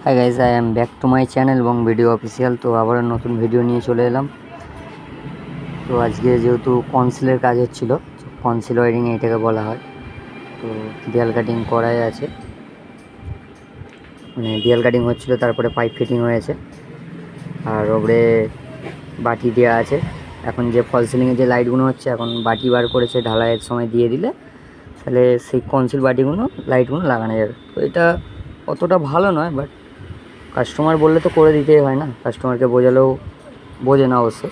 Hi guys, I am back to my channel এবং video official. তো আবার নতুন ভিডিও নিয়ে চলে এলাম। তো আজকে যেহেতু কনসিলের কাজ হচ্ছিল, কনসিল ওয়ারিং এটাকে বলা হয়। তো দেয়াল কাটিং করাই আছে, মানে দেয়াল কাটিং হচ্ছিল, তারপরে পাইপ ফিটিং হয়েছে আর ওপরে বাটি দেওয়া আছে। এখন যে ফল সিলিংয়ে যে লাইটগুলো হচ্ছে, এখন বাটি বার করেছে, ঢালাইয়ের সময় দিয়ে দিলে তাহলে সেই কনসিল বাটিগুলো লাইটগুলো লাগানো যাবে। তো এটা অতটা ভালো নয়, বাট কাস্টমার বললে তো করে দিতেই হয় না, কাস্টমারকে বোঝালেও বোঝে না অবশ্যই,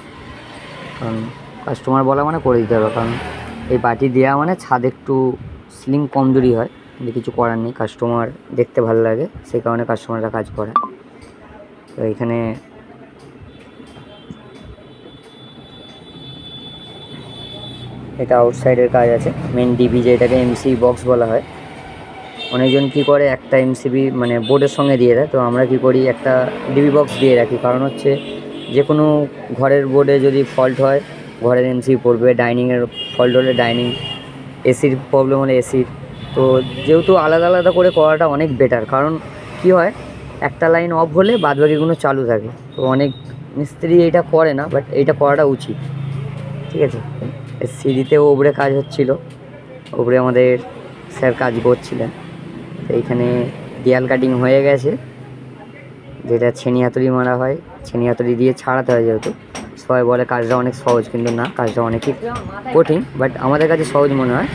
কারণ কাস্টমার বলা মানে করে দিতে হবে। কারণ এই বাটি দেওয়া মানে ছাদ একটু সিলিং কমজোরি হয়, কিন্তু কিছু করার নেই, কাস্টমার দেখতে ভালো লাগে, সেই কারণে কাস্টমাররা কাজ করে। তো এখানে এটা আউটসাইডের কাজ আছে, মেন ডিবি যেটাকে এমসি বক্স বলা হয়। অনেকজন কী করে, একটা এমসিবি মানে বোর্ডের সঙ্গে দিয়ে দেয়, তো আমরা কী করি, একটা ডিবি বক্স দিয়ে রাখি। কারণ হচ্ছে যে কোনো ঘরের বোর্ডে যদি ফল্ট হয়, ঘরের এমসিবি পড়বে, ডাইনিংয়ের ফল্ট হলে ডাইনিং, এসির প্রবলেম হলে এসির। তো যেহেতু আলাদা আলাদা করে করাটা অনেক বেটার, কারণ কী হয়, একটা লাইন অফ হলে বাদবাকিগুলো চালু থাকে। তো অনেক মিস্ত্রি এটা করে না, বাট এইটা করাটা উচিত, ঠিক আছে। সিঁড়িতেও ওপরে কাজ হচ্ছিল, ওপরে আমাদের স্যার কাজ করছিলেন। তো এইখানে দেয়াল কাটিং হয়ে গেছে, যেটা ছেনি হাতুড়ি মারা হয়, ছেনি হাতুড়ি দিয়ে ছাড়াতে হয়। যেহেতু সবাই বলে কাজটা অনেক সহজ, কিন্তু না, কাজটা অনেকই কঠিন, বাট আমাদের কাছে সহজ মনে হয়।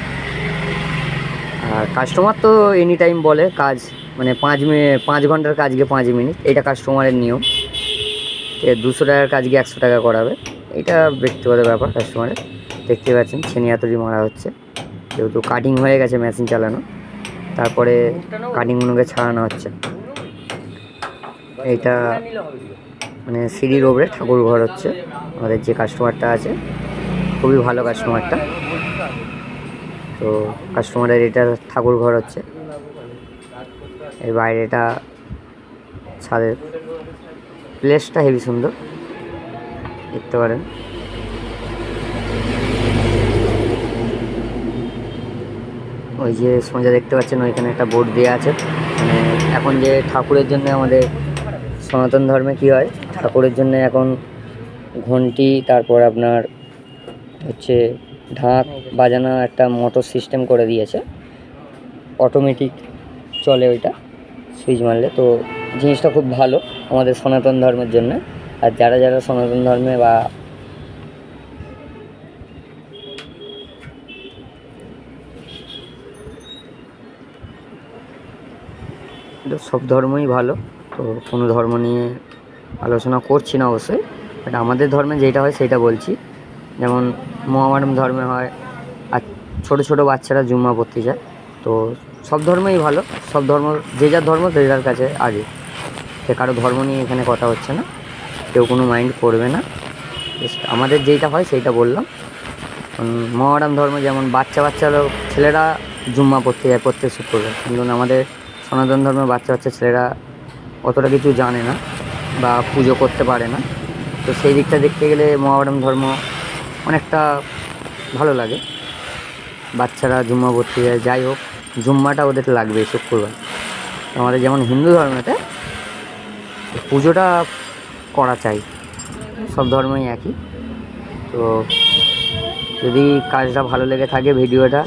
আর কাস্টমার তো এনি টাইম বলে কাজ মানে 5 ঘন্টার কাজকে 5 মিনিট, এটা কাস্টমারের নিয়ম। 200 টাকার কাজকে 100 টাকা করাবে, এটা ব্যক্তিগত ব্যাপার কাস্টমারের। দেখতে পাচ্ছেন ছেনি হাতুড়ি মারা হচ্ছে, যেহেতু কাটিং হয়ে গেছে, মেশিন চালানো, তারপরে কাটিংগুলোকে ছাড়ানো হচ্ছে। এইটা মানে সিঁড়ির ওপরে ঠাকুর ঘর হচ্ছে। আমাদের যে কাস্টমারটা আছে খুবই ভালো কাস্টমারটা, তো কাস্টমারের এটা ঠাকুর ঘর হচ্ছে। এর বাইরেটা ছাদের প্লেসটা হেভি সুন্দর, দেখতে পারেন। ওই যে সোজা দেখতে পাচ্ছেন, ওইখানে একটা বোর্ড দেওয়া আছে। মানে এখন যে ঠাকুরের জন্য আমাদের সনাতন ধর্মে কী হয়, ঠাকুরের জন্য এখন ঘন্টি, তারপর আপনার হচ্ছে ঢাক বাজানো একটা মোটর সিস্টেম করে দিয়েছে, অটোমেটিক চলে ওইটা, সুইচ মারলে। তো জিনিসটা খুব ভালো আমাদের সনাতন ধর্মের জন্য। আর যারা যারা সনাতন ধর্মে বা সব ধর্মই ভালো, তো কোনো ধর্ম নিয়ে আলোচনা করছি না অবশ্যই, বাট আমাদের ধর্মে যেটা হয় সেটা বলছি। যেমন মোহামেডান ধর্মে হয়, আর ছোটো ছোটো বাচ্চারা জুম্মা পড়তে যায়। তো সব ধর্মই ভালো, সব ধর্ম যে যার ধর্ম যে যার কাছে আগে, সে কারো ধর্ম নিয়ে এখানে কথা হচ্ছে না, কেউ কোনো মাইন্ড করবে না। আমাদের যেইটা হয় সেইটা বললাম। মোহামেডান ধর্ম যেমন বাচ্চা ছেলেরা জুম্মা পড়তে যায় প্রত্যেক শুক্রবার, কিন্তু আমাদের সনাতন ধর্মের বাচ্চা ছেলেরা অতটা কিছু জানে না বা পুজো করতে পারে না। তো সেই দিকটা দেখতে গেলে মোহামেডান ধর্ম অনেকটা ভালো লাগে, বাচ্চারা জুম্মা পড়তে যায়। যাই হোক, জুম্মাটা ওদের লাগবে শুক্রবার। আমাদের যেমন হিন্দু ধর্মেতে পুজোটা করা চাই, সব ধর্মই একই। তো যদি কাজটা ভালো লেগে থাকে, ভিডিওটা,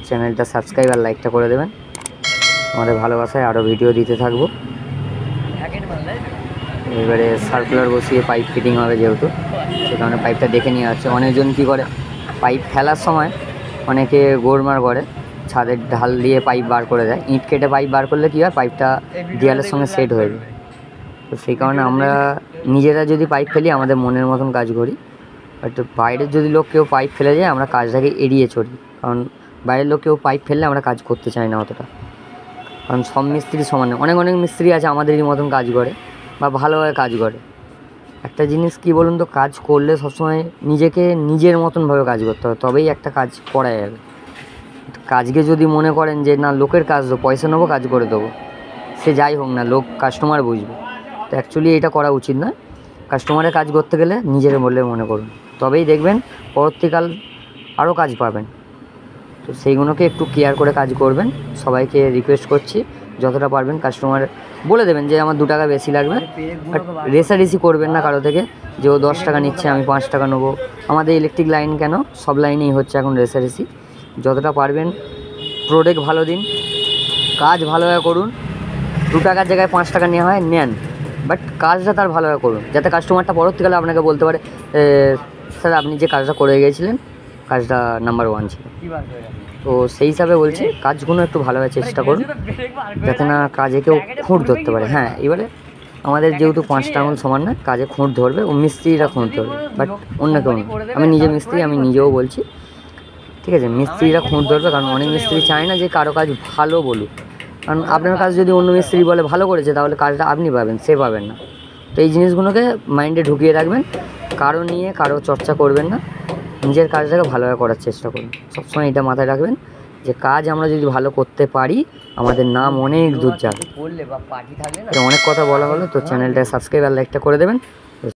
চ্যানেলটা সাবস্ক্রাইব আর লাইকটা করে দেবেন। আমাদের ভালোবাসায় আরও ভিডিও দিতে থাকবো। এবারে সার্কুলার বসিয়ে পাইপ ফিটিং হবে, যেহেতু সে কারণে পাইপটা দেখে নিয়ে যাচ্ছে। অনেকজন কী করে, পাইপ ফেলার সময় অনেকে গোড়মার করে, ছাদের ঢাল দিয়ে পাইপ বার করে দেয়। ইট কেটে পাইপ বার করলে কী হয়, পাইপটা দেয়ালের সঙ্গে সেট হয়ে যায়। তো সেই কারণে আমরা নিজেরা যদি পাইপ ফেলি, আমাদের মনের মতন কাজ করি। বাট বাইরের যদি লোক কেউ পাইপ ফেলে যায়, আমরা কাজটাকে এড়িয়ে চলি, কারণ বাইরের লোক কেউ পাইপ ফেললে আমরা কাজ করতে চাই না অতটা। কারণ সব মিস্ত্রি সমান নয়, অনেক মিস্ত্রি আছে আমাদেরই মতন কাজ করে বা ভালোভাবে কাজ করে। একটা জিনিস কী বলুন তো, কাজ করলে সবসময় নিজেকে নিজের মতনভাবে কাজ করতে হবে, তবেই একটা কাজ করা যাবে। কাজকে যদি মনে করেন যে না, লোকের কাজ দেবো, পয়সা নেবো, কাজ করে দেবো, সে যাই হোক না, লোক কাস্টমার বুঝবে। তো অ্যাকচুয়ালি এটা করা উচিত নয়। কাস্টমারের কাজ করতে গেলে নিজের বলে মনে করুন, তবেই দেখবেন পরবর্তীকাল আরও কাজ পাবেন। তো সেইগুলোকে একটু কেয়ার করে কাজ করবেন। সবাইকে রিকোয়েস্ট করছি, যতটা পারবেন কাস্টমার বলে দেবেন যে আমার 2 টাকা বেশি লাগবে। বাট রেষারেষি করবেন না কারো থেকে যে ও 10 টাকা নিচ্ছে আমি 5 টাকা নেবো। আমাদের ইলেকট্রিক লাইন কেন, সব লাইনেই হচ্ছে এখন রেষারেষি। যতটা পারবেন প্রোডাক্ট ভালো দিন, কাজ ভালোভাবে করুন। 2 টাকার জায়গায় 5 টাকা নেওয়া হয় নেন, বাট কাজটা তার ভালোভাবে করুন, যাতে কাস্টমারটা পরবর্তীকালে আপনাকে বলতে পারে স্যার আপনি যে কাজটা করে গিয়েছিলেন কাজটা নাম্বার 1 ছিল। তো সেই হিসাবে বলছি কাজগুলো একটু ভালোভাবে চেষ্টা করুন, যাতে না কাজে কেউ খুঁট ধরতে পারে। হ্যাঁ, এবারে আমাদের যেহেতু 5টা আঙুল সমান না, কাজে খুঁট ধরবে, ও মিস্ত্রিরা খুঁট ধরবে, বাট অন্য কেউ না। আমি নিজে মিস্ত্রি, আমি নিজেও বলছি, ঠিক আছে? মিস্ত্রিরা খুঁট ধরবে, কারণ অনেক মিস্ত্রি চায় না যে কারো কাজ ভালো বলুক। কারণ আপনার কাজ যদি অন্য মিস্ত্রি বলে ভালো করেছে, তাহলে কাজটা আপনি পাবেন, সে পাবেন না। তো এই জিনিসগুলোকে মাইন্ডে ঢুকিয়ে রাখবেন, কারো নিয়ে কারো চর্চা করবেন না, নিজের কাজটাকে ভালোভাবে করার চেষ্টা করুন। সবসময় এটা মাথায় রাখবেন যে কাজ আমরা যদি ভালো করতে পারি, আমাদের নাম অনেক দূর যাবে। অনেক কথা বলা হলো, তো চ্যানেলটা সাবস্ক্রাইব আর লাইকটা করে দেবেন।